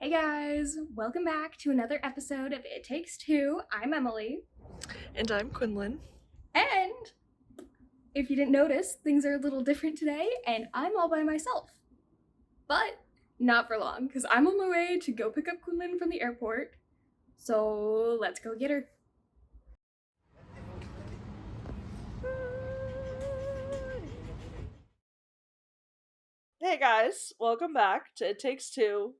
Hey guys, welcome back to another episode of It Takes Two. I'm Emily. And I'm Quinlynn. And if you didn't notice, things are a little different today, and I'm all by myself. But not for long, because I'm on my way to go pick up Quinlynn from the airport. So let's go get her. Hey guys, welcome back to It Takes Two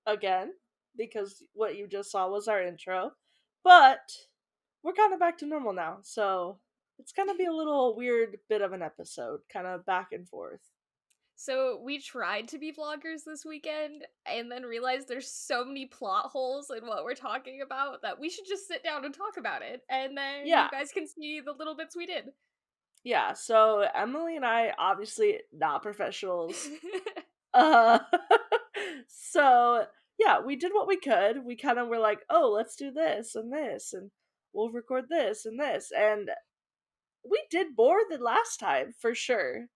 again, because what you just saw was our intro. But we're kind of back to normal now, so it's gonna be a little weird bit of an episode, kind of back and forth. So we tried to be vloggers this weekend and then realized there's so many plot holes in what we're talking about that we should just sit down and talk about it, and then Yeah. you guys can see the little bits we did. Yeah, so Emily and I, obviously not professionals. uh, so yeah, we did what we could. We kind of were like, oh, let's do this, and we'll record this, and we did more than last time, for sure.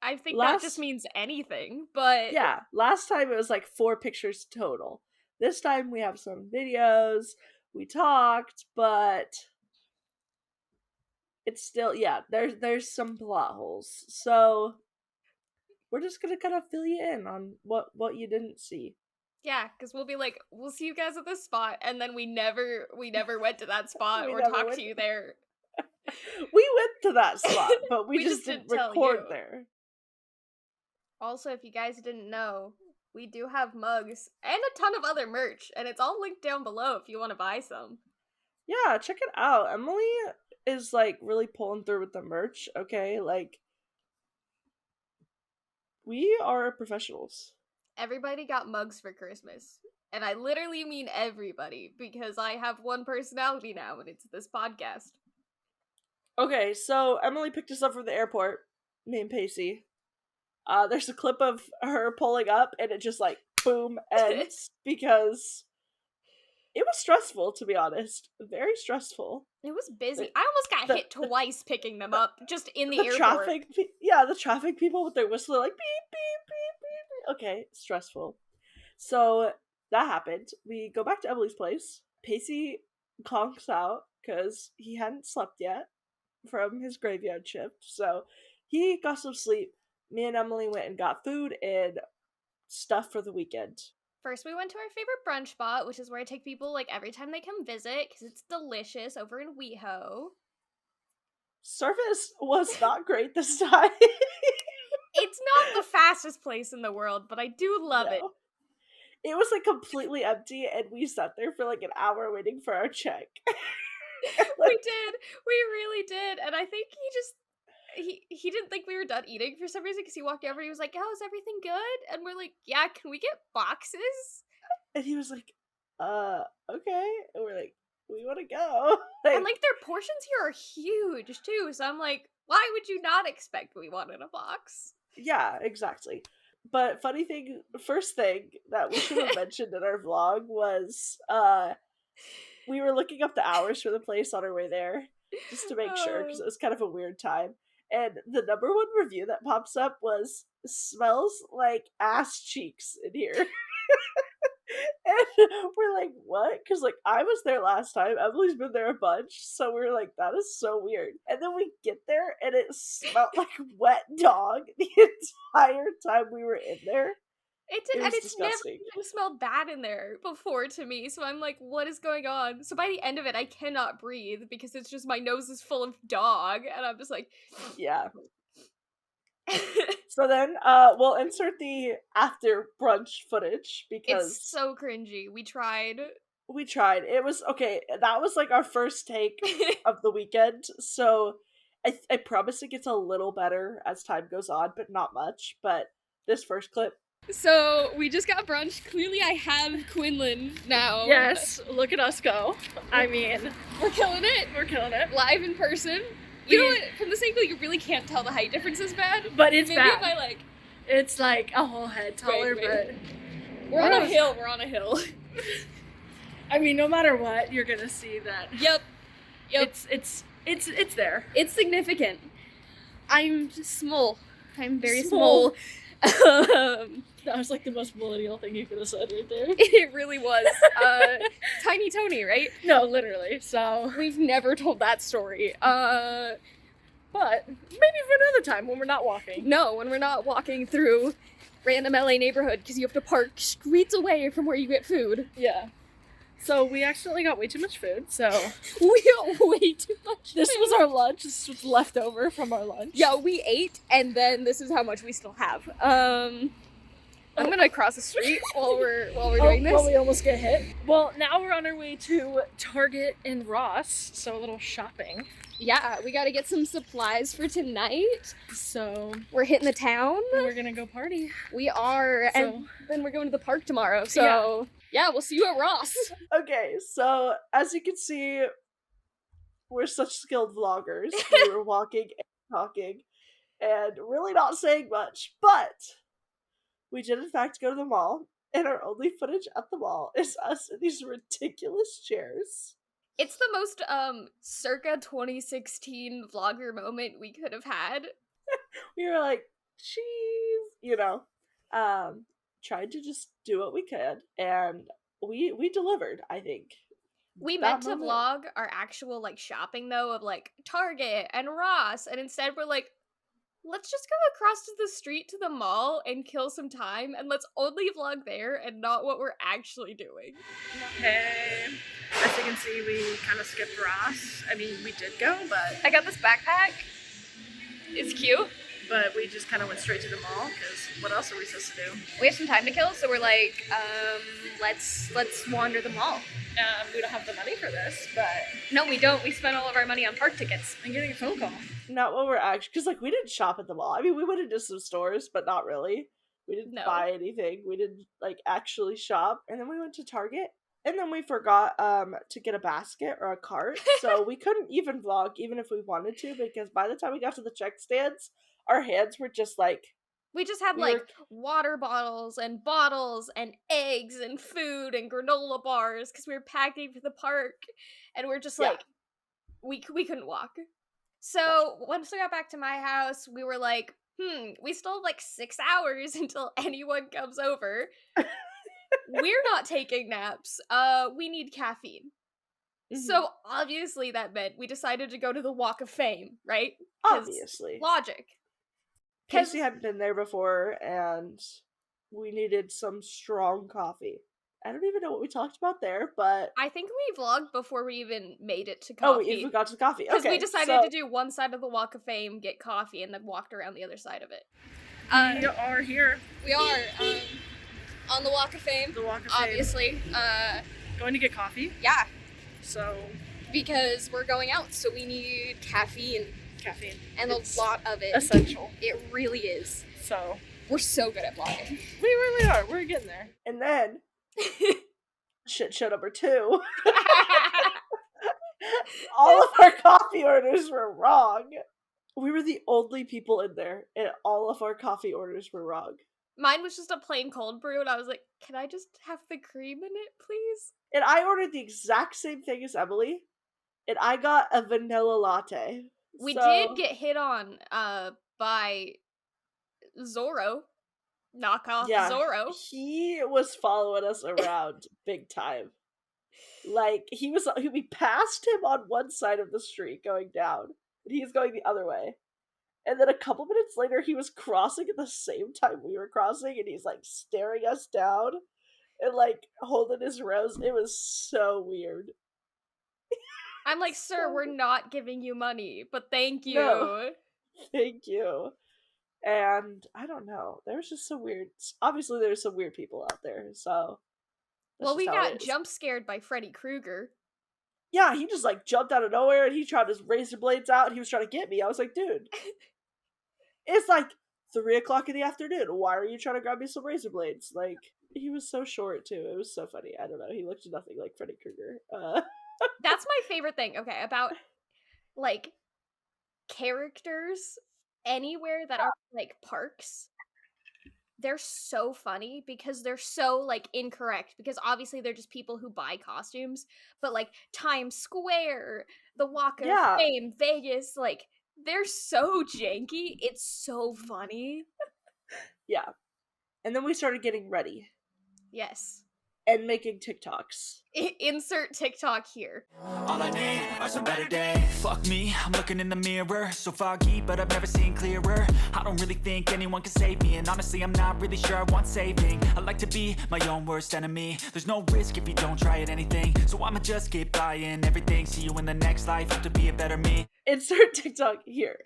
I think that just means anything, but... Yeah, last time it was like 4 pictures total. This time we have some videos, we talked, but it's still, yeah, there's some plot holes. So we're just gonna kind of fill you in on what you didn't see. Yeah, because we'll be like, we'll see you guys at this spot, and then we never went to that spot or talked to you there. We went to that spot, but we just didn't record there. Also, if you guys didn't know, we do have mugs and a ton of other merch, and it's all linked down below if you want to buy some. Yeah, check it out. Emily is like really pulling through with the merch, okay? Like, we are professionals. Everybody got mugs for Christmas. And I literally mean everybody, because I have one personality now, and it's this podcast. Okay, so Emily picked us up from the airport, me and Pacey. There's a clip of her pulling up, and it just like, boom, ends, because it was stressful, to be honest. Very stressful. It was busy. I almost got hit twice picking them up, just in the airport. The traffic people with their whistle, like, beep, beep, beep, beep. Okay, stressful. So, that happened. We go back to Emily's place. Pacey conks out, because he hadn't slept yet from his graveyard shift. So, he got some sleep. Me and Emily went and got food and stuff for the weekend. First, we went to our favorite brunch spot, which is where I take people like every time they come visit, because it's delicious, over in WeHo. Service was not great this time. It's not the fastest place in the world, but I do love it. It was like completely empty, and we sat there for like an hour waiting for our check. We did. We really did. And I think he didn't think we were done eating for some reason, because he walked over and he was like, oh, is everything good? And we're like, yeah, can we get boxes? And he was like, okay. And we're like, we want to go. And like, their portions here are huge too, so I'm like, why would you not expect we wanted a box? Yeah, exactly. But first thing that we should have mentioned in our vlog was, we were looking up the hours for the place on our way there, just to make sure, because it was kind of a weird time. And the number 1 review that pops up was, smells like ass cheeks in here. And we're like, what? Because like, I was there last time, Emily's been there a bunch, so we were like, that is so weird. And then we get there, and it smelled like wet dog the entire time we were in there. It did, and it's disgusting. never even smelled bad in there before to me, so I'm like, what is going on? So by the end of it, I cannot breathe, because it's just, my nose is full of dog, and I'm just like... Yeah. So then, we'll insert the after brunch footage, because... It's so cringy. We tried. It was, okay, that was like our first take of the weekend, so I promise it gets a little better as time goes on, but not much. But this first clip... So, we just got brunch. Clearly I have Quinlynn now. Yes, look at us go. I mean, we're killing it. Live in person. You know what? From this angle, you really can't tell the height difference is bad. But it's Maybe bad. If I like... It's like a whole head taller, but... We're on a hill. I mean, no matter what, you're gonna see that. Yep. It's there. It's significant. I'm small. I'm very small. That was like the most millennial thing you could have said right there. It really was. Tiny Tony, right? No, literally. So, We've never told that story. but maybe for another time when we're not walking. No, when we're not walking through random LA neighborhood because you have to park streets away from where you get food. Yeah. So we accidentally got way too much food. So We got way too much. this was our lunch. This was left over from our lunch. Yeah, we ate, and then this is how much we still have. I'm gonna cross the street while we're doing this. Well, we almost get hit. Well, now we're on our way to Target and Ross, so a little shopping. Yeah, we gotta get some supplies for tonight. So We're hitting the town. we're gonna go party. We are, and So- then we're going to the park tomorrow. So yeah, we'll see you at Ross. Okay, so as you can see, we're such skilled vloggers. We were walking and talking and really not saying much, but we did in fact go to the mall, and our only footage at the mall is us in these ridiculous chairs. It's the most circa 2016 vlogger moment we could have had. We were like, cheese, tried to just do what we could, and we delivered, I think. We That meant to moment. vlog our actual like shopping though of like Target and Ross, and instead we're like, let's just go across to the street to the mall and kill some time, and let's only vlog there and not what we're actually doing. Hey, as you can see, we kind of skipped Ross. I mean, we did go, but I got this backpack. It's cute. we just kind of went straight to the mall, because what else are we supposed to do? We have some time to kill, so we're like, let's wander the mall. We don't have the money for this, but No, we don't. We spent all of our money on park tickets. I'm getting a phone call. Not what we're actually, because like we didn't shop at the mall. I mean, we went into some stores, but not really. We didn't No. buy anything. We didn't like actually shop, and then we went to Target, and then we forgot to get a basket or a cart, so we couldn't even vlog even if we wanted to, because by the time we got to the check stands, our hands were just like, We just had We like were- water bottles and eggs and food and granola bars because we were packing for the park, and we're just Yeah. like, we couldn't walk. So once we got back to my house, we were like, we still have like 6 hours until anyone comes over. We're not taking naps. We need caffeine. Mhm. So obviously that meant we decided to go to the Walk of Fame, right? 'Cause obviously. logic. 'Cause- Casey hadn't been there before, and we needed some strong coffee. I don't even know what we talked about there, but I think we vlogged before we even made it to oh, coffee. we even got to the coffee. Because Okay, we decided so to do one side of the Walk of Fame, get coffee, and then walked around the other side of it. we are here. We are on the Walk of Fame, The Walk of obviously. Fame. Going to get coffee. Yeah, So because we're going out, so we need caffeine, caffeine and It's a lot of it. essential. It really is. So We're so good at vlogging. we really are. We're getting there. And then shit show number 2. All of our coffee orders were wrong. We were the only people in there, and all of our coffee orders were wrong. Mine was just a plain cold brew, and I was like, can I just have the cream in it, please? And I ordered the exact same thing as Emily, and I got a vanilla latte. We So- did get hit on by Zorro. Knockoff Yeah. Zorro. He was following us around big time. Like, we passed him on one side of the street going down, and he was going the other way. And then a couple minutes later, he was crossing at the same time we were crossing, and he's like staring us down and like holding his rose. It was so weird. I'm like, sir, So- we're not giving you money, but thank you. No. Thank you. And I don't know. There was just some weird. Obviously, there's some weird people out there. So. that's Well, we just how it got is. jump scared by Freddy Krueger. Yeah, he just like jumped out of nowhere and he tried his razor blades out and he was trying to get me. I was like, dude, it's like 3:00 in the afternoon. Why are you trying to grab me some razor blades? Like, he was so short too. It was so funny. I don't know. He looked nothing like Freddy Krueger. That's my favorite thing, okay, about like characters anywhere that are like parks. They're so funny because they're so like incorrect, because obviously they're just people who buy costumes, but like Times Square, the Walk of Yeah. Fame, Vegas, like they're so janky. It's so funny. Yeah. And then we started getting ready Yes. and making TikToks. Insert TikTok here. All I need are some better days. Fuck me, I'm looking in the mirror. So foggy, but I've never seen clearer. I don't really think anyone can save me. And honestly, I'm not really sure I want saving. I like to be my own worst enemy. There's no risk if you don't try at anything. So I'ma just keep buying everything. See you in the next life, hope to be a better me. Insert TikTok here.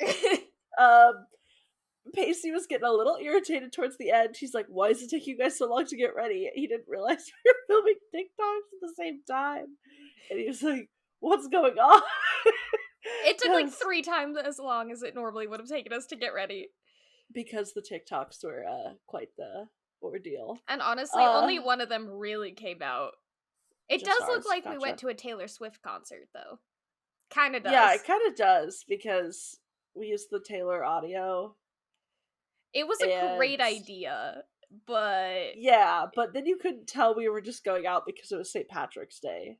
Pacey was getting a little irritated towards the end. She's like, why is it taking you guys so long to get ready? He didn't realize we were filming TikToks at the same time. And he was like, what's going on? It took like 3 times as long as it normally would have taken us to get ready. Because the TikToks were quite the ordeal. And honestly, only one of them really came out. It Just does look ours, like we gotcha. went to a Taylor Swift concert, though. Kinda does. Yeah, it kind of does, because we used the Taylor audio. It was a great and- idea, but... Yeah, but then you couldn't tell we were just going out because it was St. Patrick's Day.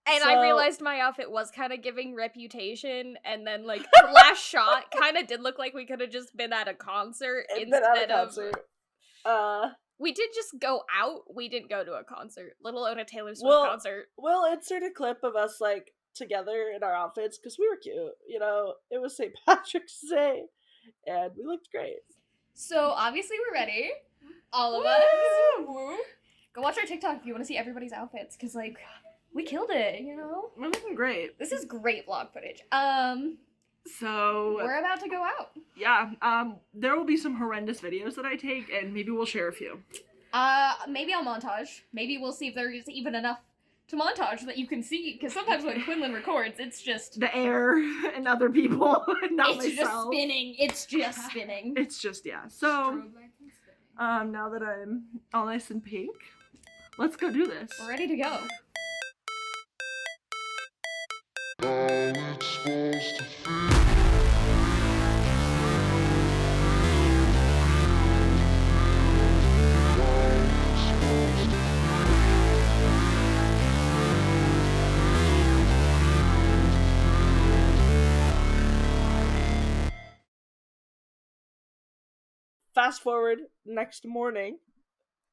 And So- I realized my outfit was kind of giving Reputation, and then, like, the last shot kind of did look like we could have just been at a concert instead of... We did just go out, we didn't go to a concert, let alone a Taylor Swift concert. We'll insert a clip of us, like, together in our outfits, because we were cute, you know? It was St. Patrick's Day, and we looked great. So obviously we're ready. All of us. Woo. Go watch our TikTok if you want to see everybody's outfits, because, like, we killed it, you know? We're looking great. This is great vlog footage. So We're about to go out. yeah, there will be some horrendous videos that I take, and maybe we'll share a few. Maybe I'll montage. Maybe we'll see if there's even enough to montage that you can see, because sometimes when Quinlynn records, it's just... The air and other people, not it's just myself. spinning. It's just spinning. It's just, yeah. So, now that I'm all nice and pink, let's go do this. We're ready to go. Fast forward, next morning,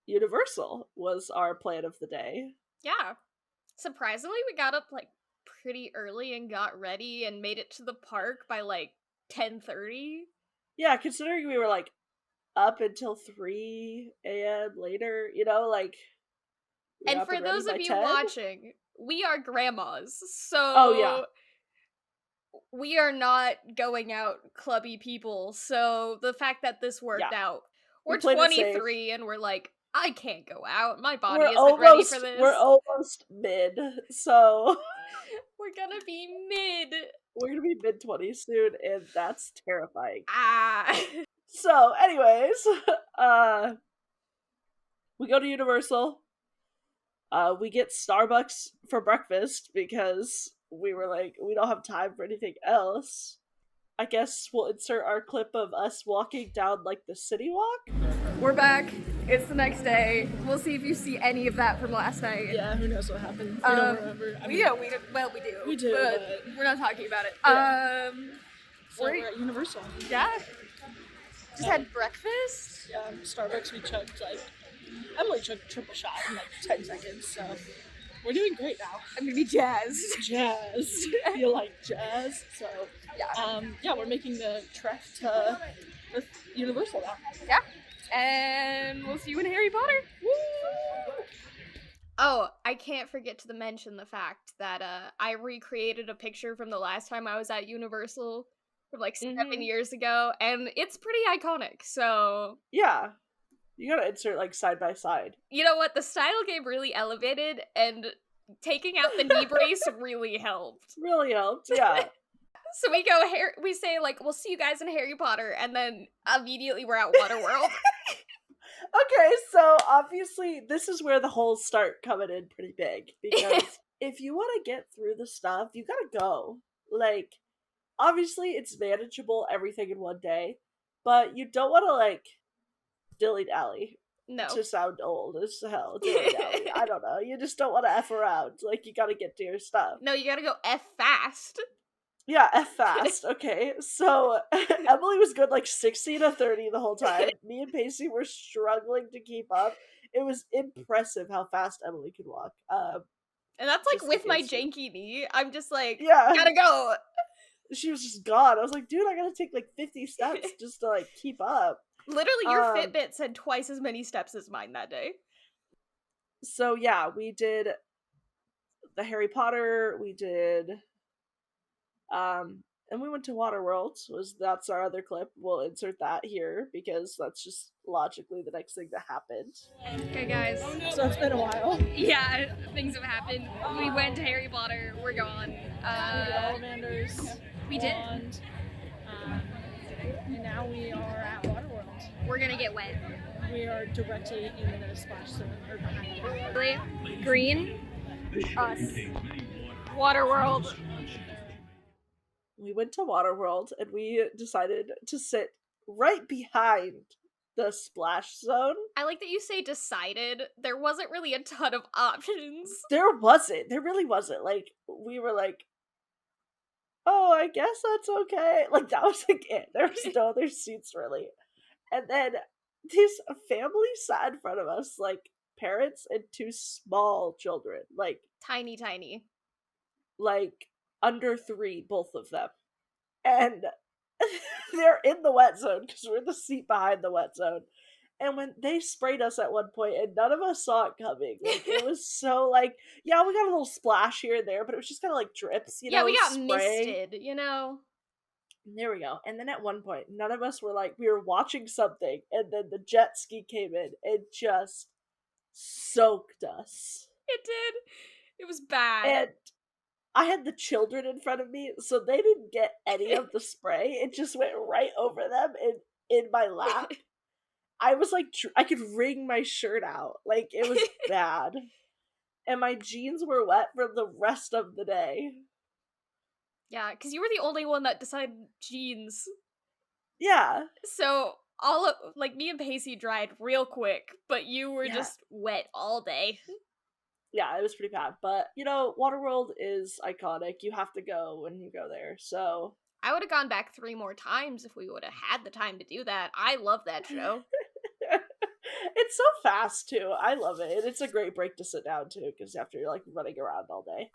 Universal was our plan of the day. Yeah. Surprisingly, we got up, like, pretty early and got ready and made it to the park by, like, 10:30. Yeah, considering we were, like, up until 3 a.m. later, you know, like... we were And up for ready those by of you 10. watching, we are grandmas, so... Oh, yeah. We are not going out clubby people, so the fact that this worked out... We We're played it safe. 23 and we're like, I can't go out, my body We're isn't ready for this. We're almost mid, so... We're gonna be mid. We're gonna be mid-20s soon, and that's terrifying. Ah. So, anyways, we go to Universal. We get Starbucks for breakfast because we were like, we don't have time for anything else. I guess we'll insert our clip of us walking down, like, the city walk. We're back. It's the next day. We'll see if you see any of that from last night. Yeah, who knows what happened? We don't remember. We do. We do, but we're not talking about it. Yeah. So we're- we're at Universal. Yeah. Just had breakfast. Yeah, Starbucks, we chugged, like, Emily chugged triple shot in, like, 10 seconds, so we're doing great now. I'm gonna be jazzed. Jazz. Feel like jazz. So, Yeah. we're making the trek to Universal now. Yeah. And we'll see you in Harry Potter. Woo! Oh, I can't forget to mention the fact that I recreated a picture from the last time I was at Universal from like 7 years ago, and it's pretty iconic, so... Yeah. You gotta insert, like, side by side. You know what? The style game really elevated, and taking out the knee brace really helped. Really helped, yeah. So we say, like, we'll see you guys in Harry Potter, and then immediately we're at Waterworld. Okay, so obviously this is where the holes start coming in pretty big, because if you want to get through the stuff, you gotta go. Like, obviously it's manageable, everything in one day, but you don't want to, like, dilly-dally. No. To sound old as hell, dilly-dally. I don't know, you just don't want to F around. Like, you gotta get to your stuff. No, you gotta go F fast. Yeah, F fast. Okay, so Emily was good like 60 to 30 the whole time. Me and Pacey were struggling to keep up. It was impressive how fast Emily could walk. And that's like Just with my against her. janky knee. I'm just like, Yeah, gotta go. she was just gone. I was like, dude, I gotta take like 50 steps just to like keep up. Literally, your Um, Fitbit said twice as many steps as mine that day. So yeah, we did the Harry Potter. We did, and we went to Waterworld. That's our other clip. We'll insert that here because that's just logically the next thing that happened. Okay, guys. So it's been a while. Yeah, things have happened. We went to Harry Potter. We're gone. Salamanders. We did. Wand, and now we are at Waterworld. We're gonna get wet. We are directly in the splash zone, or behind it. Really? Green. Us. Waterworld. We went to Waterworld and we decided to sit right behind the splash zone. I like that you say decided. There wasn't really a ton of options. There wasn't. There really wasn't. Like, we were like, oh, I guess that's okay. Like, that was like it. There was no other seats really. And then this family sat in front of us, like parents and two small children, like Tiny. under 3, both of them. And they're in the wet zone because we're the seat behind the wet zone. And when they sprayed us at one point, and none of us saw it coming, like, it was so like, yeah, we got a little splash here and there, but it was just kind of like drips, you know, We got spray. misted, you know? There we go. And then at one point, none of us were like, we were watching something, and then the jet ski came in and just soaked us. It did. It was bad. And I had the children in front of me, so they didn't get any of the spray. It just went right over them and in my lap. I was like, I could wring my shirt out. Like, it was bad. And my jeans were wet for the rest of the day. Yeah, because you were the only one that decided jeans. Yeah. So all of, like, me and Pacey dried real quick, but you were just wet all day. Yeah, it was pretty bad. But, you know, Waterworld is iconic. You have to go when you go there. So I would have gone back 3 more times if we would have had the time to do that. I love that show. it's so fast, too. I love it. And it's a great break to sit down, too, because after you're, like, running around all day.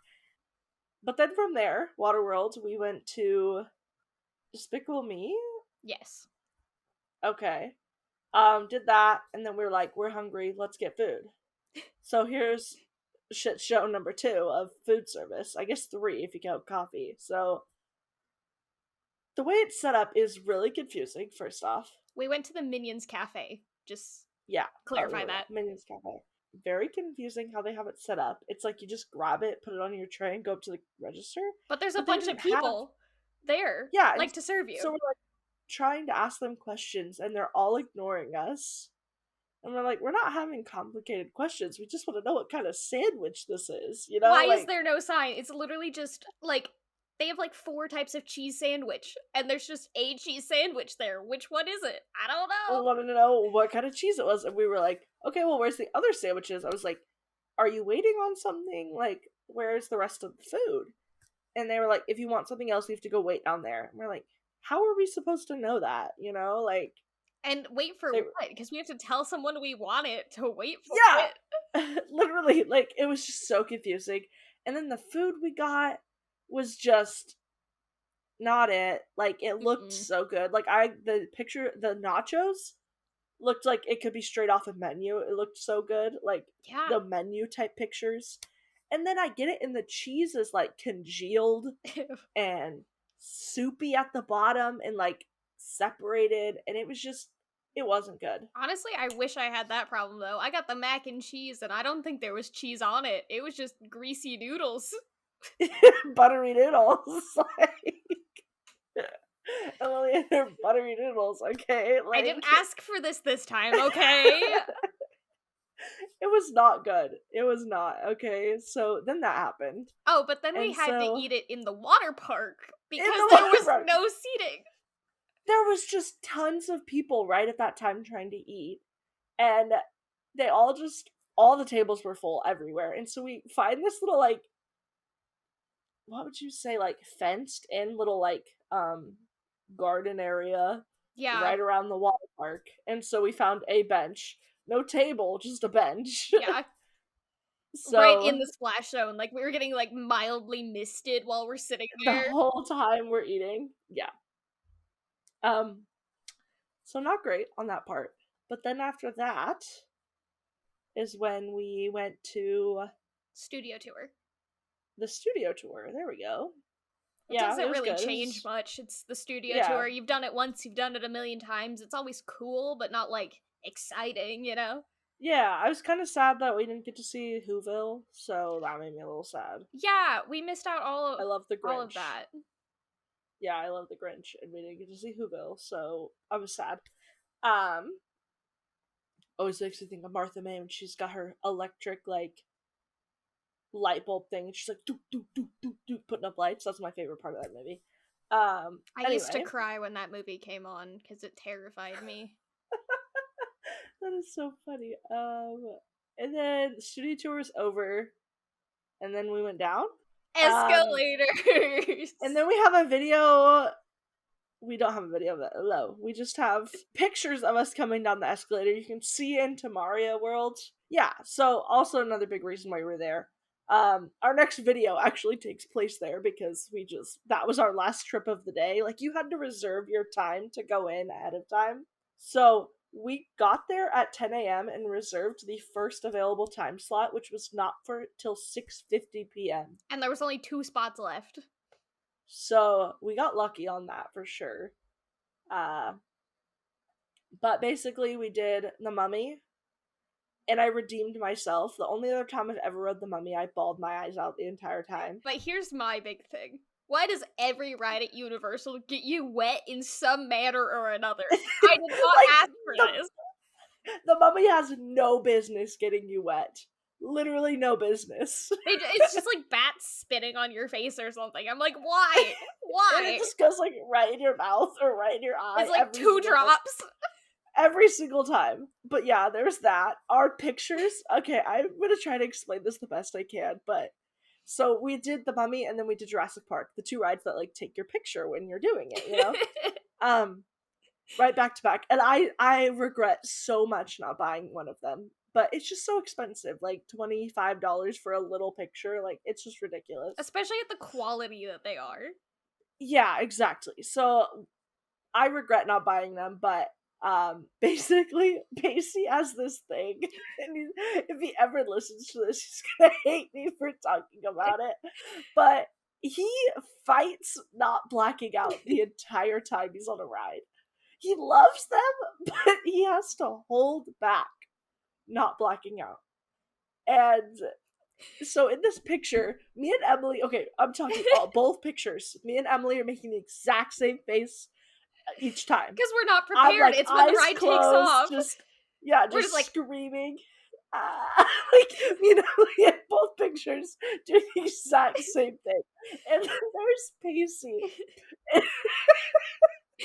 But then from there, Waterworld, we went to Despicable Me. Yes. Okay. Did that, and then we were like, we're hungry, let's get food. So here's shit show number 2 of food service. I guess 3 if you count coffee. So the way it's set up is really confusing, first off. We went to the Minions Cafe. Just Yeah. clarify that. Minions Cafe. Very confusing how they have it set up. It's like you just grab it, put it on your tray, and go up to the register. But there's a But they bunch of didn't have- people there, Yeah, like, to serve you. So we're like trying to ask them questions, and they're all ignoring us. And we're like, we're not having complicated questions. We just want to know what kind of sandwich this is. You know, Why like, is there no sign? It's literally just, like, they have, like, 4 types of cheese sandwich, and there's just a cheese sandwich there. Which one is it? I don't we know. wanted to know what kind of cheese it was, and we were like, okay, well, where's the other sandwiches? I was like, are you waiting on something? Like, where's the rest of the food? And they were like, if you want something else, you have to go wait down there. And we're like, how are we supposed to know that? You know, like. And wait for They- what? Because we have to tell someone we want it to wait for Yeah. it. Literally, like, it was just so confusing. And then the food we got was just not it. Like, it looked so good. Like, the nachos looked like it could be straight off a menu. It looked so good. Like, Yeah. the menu type pictures. And then I get it, and the cheese is, like, congealed and soupy at the bottom and, like, separated. And it was just, it wasn't good. Honestly, I wish I had that problem, though. I got the mac and cheese, and I don't think there was cheese on it. It was just greasy noodles. Buttery noodles. Like, Emily and her buttery noodles, okay? Like, I didn't ask for this time, okay? It was not good. It was not, okay? So then that happened. Oh, but then we And had to so- eat it in the water park because the there water was park. no seating. There was just tons of people right at that time trying to eat. And they all the tables were full everywhere. And so we find this little, like, what would you say, like, fenced in little, like, garden area Yeah. right around the water park. And so we found a bench. No table, just a bench. Yeah. So Right in the splash zone. Like, we were getting, like, mildly misted while we're sitting the there. whole time we're eating. Yeah. So not great on that part. But then after that is when we went to Studio tour. the studio tour. There we go. It Yeah, doesn't it was really good. It change was- much. It's the studio Yeah. tour. You've done it once, you've done it a million times. It's always cool, but not, like, exciting, you know? Yeah, I was kind of sad that we didn't get to see Whoville, so that made me a little sad. Yeah, we missed out all I love the Grinch. all of that. Yeah, I love the Grinch, and we didn't get to see Whoville, so I was sad. Always makes me think of Martha May when she's got her electric, like, light bulb thing, and she's like, doop, doop, doop, doop, doop, putting up lights. That's my favorite part of that movie. I used to Anyway. cry when that movie came on because it terrified me. That is so funny. And then the studio tour was over, and then we went down. Escalators! And then we have a video. We don't have a video of it. No, we just have pictures of us coming down the escalator. You can see into Mario World. Yeah, so also another big reason why we were there. Our next video actually takes place there because that was our last trip of the day. Like, you had to reserve your time to go in ahead of time. So we got there at 10 a.m. and reserved the first available time slot, which was not for till 6:50 p.m. And there was only 2 spots left. So we got lucky on that for sure. But basically we did The Mummy, and I redeemed myself. The only other time I've ever read The Mummy, I bawled my eyes out the entire time. But here's my big thing. Why does every ride at Universal get you wet in some manner or another? I did not Like, ask for this. The Mummy has no business getting you wet. Literally no business. It's just like bats spitting on your face or something. I'm like, why? And Why? it just goes like right in your mouth or right in your eye. It's like every 2 single drops. every single time. But yeah, there's that. Our pictures, okay, I'm gonna try to explain this the best I can, but so we did The Mummy and then we did Jurassic Park, the 2 rides that like take your picture when you're doing it, you know? Right back to back. And I regret so much not buying one of them. But it's just so expensive, like $25 for a little picture, like it's just ridiculous. Especially at the quality that they are. Yeah, exactly. So I regret not buying them, but basically Pacey has this thing, and if he ever listens to this, he's gonna hate me for talking about it. But he fights not blacking out the entire time he's on a ride. He loves them, but he has to hold back not blacking out. And so in this picture, me and Emily, okay, I'm talking about both pictures. Me and Emily are making the exact same face each time. Because we're not I'm, prepared. like, It's when the eyes ride closed, takes off. Just We're just, like, screaming. Like, me and Emily in both pictures doing the exact same thing. And then there's Pacey.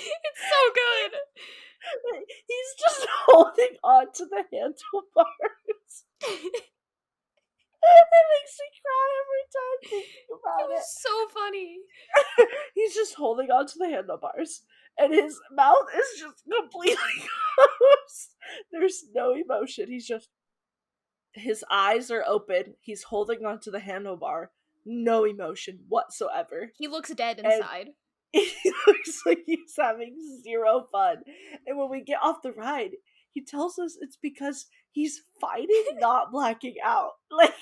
It's so good. He's just holding on to the handlebars. It makes me cry every time thinking about It was so funny. He's just holding on to the handlebars, and his mouth is just completely closed. There's no emotion. His eyes are open. He's holding on to the handlebar. No emotion whatsoever. He looks dead inside. He looks like he's having zero fun. And when we get off the ride, he tells us it's because he's fighting not blacking out. Like,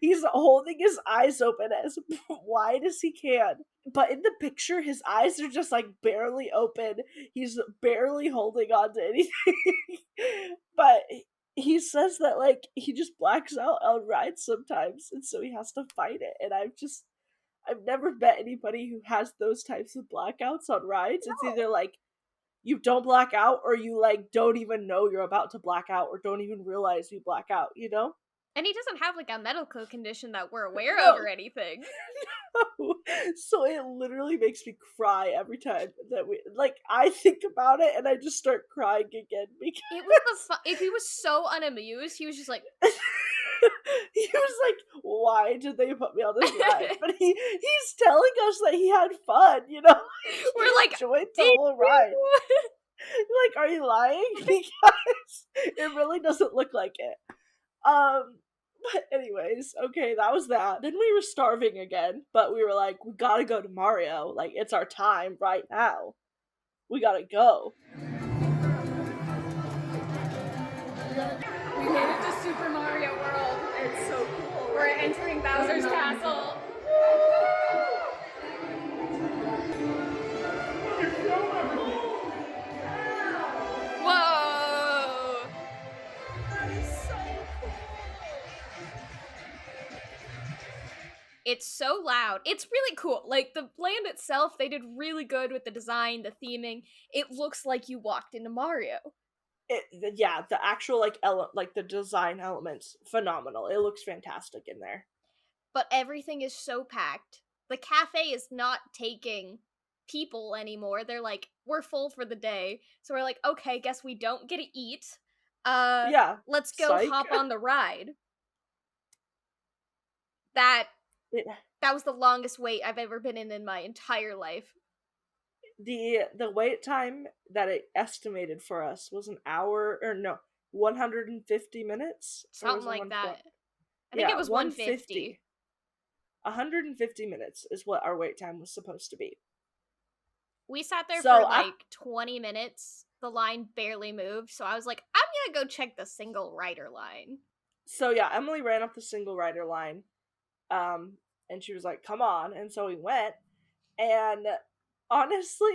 he's holding his eyes open as wide as he can. But in the picture, his eyes are just like barely open. He's barely holding on to anything. But he says that, like, he just blacks out on rides sometimes, and so he has to fight it. And I've never met anybody who has those types of blackouts on rides. No. It's either like you don't black out, or you like don't even know you're about to black out, or don't even realize you black out, you know? And he doesn't have like a medical condition that we're aware No. of or anything. No. So it literally makes me cry every time that I think about it and I just start crying again because It was if he was so unamused, he was just like he was was like, why did they put me on this ride? But he's telling us that he had fun, you know? We're He like, enjoyed the "Did whole ride. Like, are you lying? Because it really doesn't look like it. But anyways, okay, that was that. Then we were starving again, but we were like, we gotta go to Mario. Like, it's our time right now. We gotta go. We made it to Super Mario World. It's so cool. We're entering Bowser's Castle. Whoa! That is so cool. It's so loud. It's really cool. Like, the land itself, they did really good with the design, the theming. It looks like you walked into Mario. Yeah, the actual like the design elements, phenomenal. It looks fantastic in there. But everything is so packed. The cafe is not taking people anymore. They're like, we're full for the day. So we're like, okay, guess we don't get to eat. Yeah, Let's go psych. hop on the ride. That was the longest wait I've ever been in my entire life. The wait time that it estimated for us was an hour, or no, 150 minutes? Something like that. I think it was 150. 150 minutes is what our wait time was supposed to be. We sat there So for like 20 minutes. The line barely moved, so I was like, I'm gonna go check the single rider line. So yeah, Emily ran up the single rider line, and she was like, come on, and so we went, and honestly,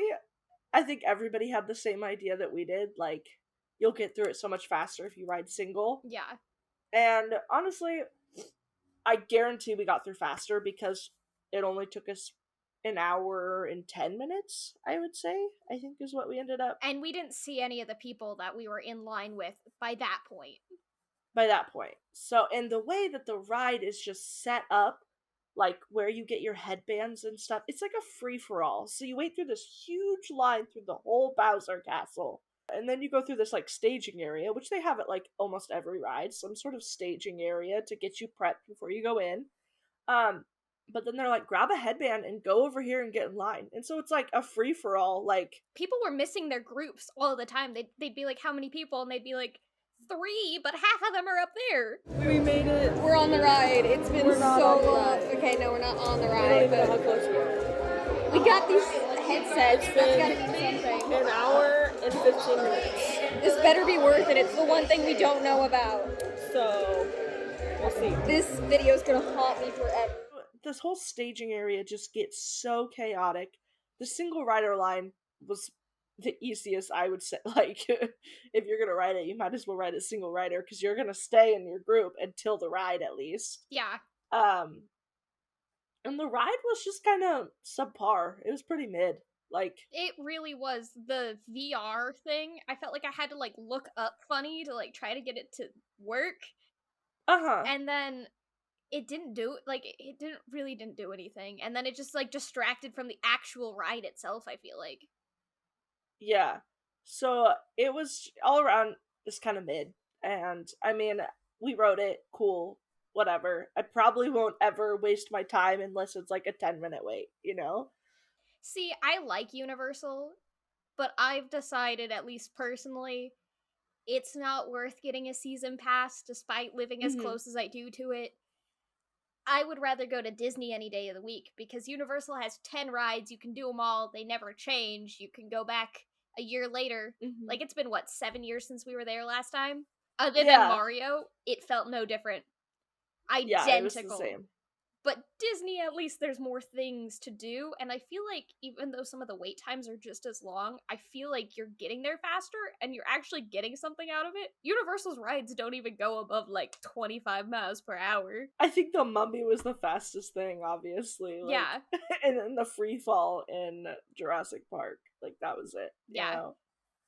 I think everybody had the same idea that we did, like, you'll get through it so much faster if you ride single. Yeah. And honestly, I guarantee we got through faster because it only took us an hour and 10 minutes, I would say, I think is what we ended up. And we didn't see any of the people that we were in line with by that point. So, and the way that the ride is just set up, like where you get your headbands and stuff, it's like a free-for-all. So you wait through this huge line through the whole Bowser Castle. And then you go through this like staging area, which they have at like almost every ride, some sort of staging area to get you prepped before you go in. But then they're like, grab a headband and go over here and get in line. And so it's like a free-for-all, like... People were missing their groups all the time. They'd be like, how many people? And they'd be like, 3, but half of them are up there. We made it. We're on the ride. It's been We're not so on the long. ride. Okay, no, we're not on the I don't ride, even know how but close we are. we got these headsets. It's That's been gotta be something. an hour and 15 minutes. This better be worth it. It's the one thing we don't know about. So, we'll see. This video's gonna haunt me forever. This whole staging area just gets so chaotic. The single rider line was the easiest, I would say. Like, if you're gonna ride it, you might as well ride a single rider because you're gonna stay in your group until the ride, at least. Yeah. And the ride was just kind of subpar. It was pretty mid. Like, It really was. The VR thing, I felt like I had to like look up funny to like try to get it to work. And then it didn't do it didn't do anything. And then it just like distracted from the actual ride itself, I feel like. yeah. So it was all around just kind of mid. And I mean, we wrote it, cool, whatever. I probably won't ever waste my time unless it's like a 10-minute wait, you know? See, I like Universal, but I've decided, at least personally, it's not worth getting a season pass despite living as Mhm. close as I do to it. I would rather go to Disney any day of the week because Universal has 10 rides. You can do them all. They never change. You can go back a year later. Mhm. Like, it's been, 7 years since we were there last time? Other Yeah. than Mario, it felt no different. Identical. Yeah, it was the same. But Disney, at least there's more things to do, and I feel like even though some of the wait times are just as long, I feel like you're getting there faster, and you're actually getting something out of it. Universal's rides don't even go above, 25 miles per hour. I think the Mummy was the fastest thing, obviously. Like, Yeah. And then the free fall in Jurassic Park. Like, that was it. you Yeah. know?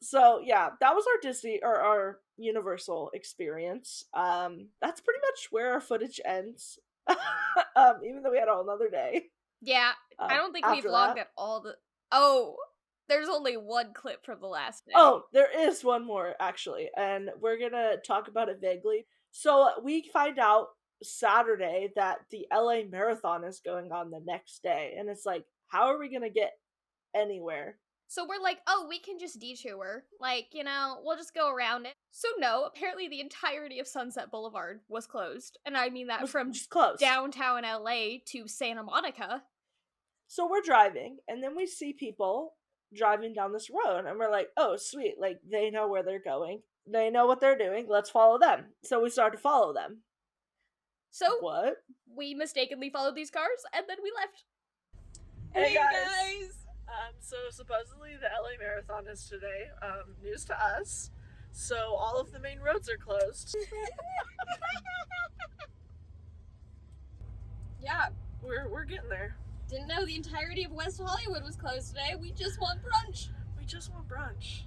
So, yeah, that was our Disney, or our Universal experience. That's pretty much where our footage ends. Even though we had all another day. Yeah, I don't think we after vlogged that. at all the... Oh, there's only one clip from the last day. Oh, there is one more, actually, and we're gonna talk about it vaguely. So, we find out Saturday that the LA Marathon is going on the next day. And it's like, how are we going to get anywhere? So we're like, oh, we can just detour. Like, we'll just go around it. So no, apparently the entirety of Sunset Boulevard was closed. And I mean that Was from just closed. downtown LA to Santa Monica. So we're driving, and then we see people driving down this road, and we're like, oh, sweet, like, they know where they're going. They know what they're doing. Let's follow them. So we start to follow them. So What? we mistakenly followed these cars, and then we left. Hey, guys! So supposedly the LA Marathon is today. News to us. So all of the main roads are closed. Yeah, We're getting there. didn't know the entirety of West Hollywood was closed today. We just want brunch. We just want brunch.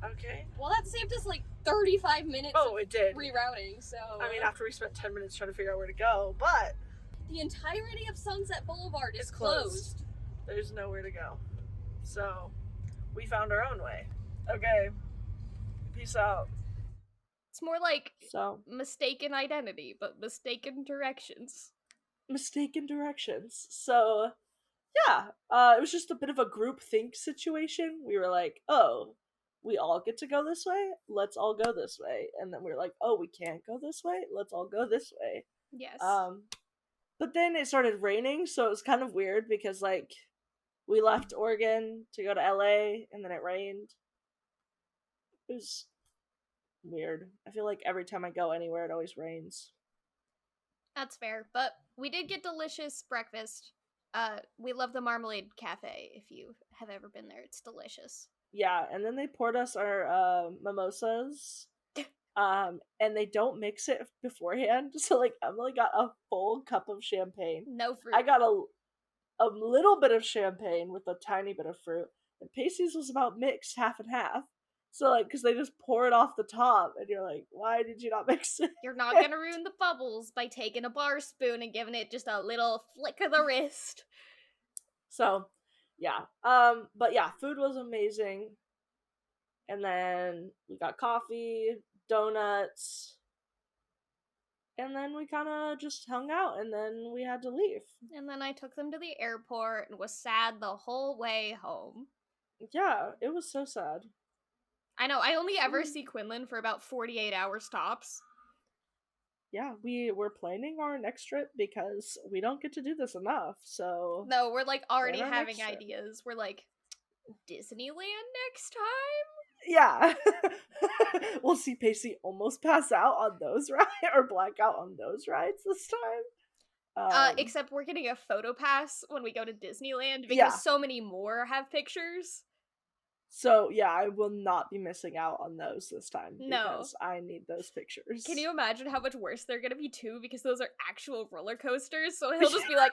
Okay. Well, that saved us like 35 minutes Oh, it did. of rerouting, so... I mean, after we spent 10 minutes trying to figure out where to go, but the entirety of Sunset Boulevard is it's closed. There's nowhere to go. So, we found our own way. Okay. Peace out. It's more like So, mistaken identity, but mistaken directions. mistaken directions. So, yeah. It was just a bit of a group think situation. We were like, oh, we all get to go this way? Let's all go this way. And then we were like, oh, we can't go this way? Let's all go this way. Yes. But then it started raining, so it was kind of weird because, like, we left Oregon to go to LA, and then it rained. It was weird. I feel like every time I go anywhere, it always rains. That's fair, but we did get delicious breakfast. We love the Marmalade Cafe, if you have ever been there. It's delicious. Yeah, and then they poured us our mimosas. And they don't mix it beforehand. So, like, Emily got a full cup of champagne. No fruit. I got a little bit of champagne with a tiny bit of fruit. And Pacey's was about mixed half and half. So, like, because they just pour it off the top. And you're like, why did you not mix it? You're not gonna ruin the bubbles by taking a bar spoon and giving it just a little flick of the wrist. So, yeah. But yeah, food was amazing. And then we got coffee, donuts, and then we kind of just hung out, and then we had to leave. And then I took them to the airport and was sad the whole way home. Yeah, it was so sad. I know, I only ever see Quinlynn for about 48 hour stops. Yeah, we were planning our next trip because we don't get to do this enough, so... No, we're like already Plan our having next trip. ideas. We're like, Disneyland next time? Yeah. We'll see Pacey almost pass out on those rides, or black out on those rides this time. Except we're getting a photo pass when we go to Disneyland because Yeah. so many more have pictures. So, yeah, I will not be missing out on those this time. No. Because I need those pictures. Can you imagine how much worse they're gonna be too? Because those are actual roller coasters, so he'll just be like,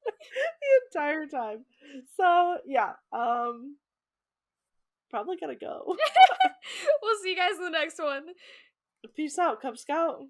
the entire time. So, yeah, probably gotta go. we'll see you guys in the next one. Peace out, Cub Scout.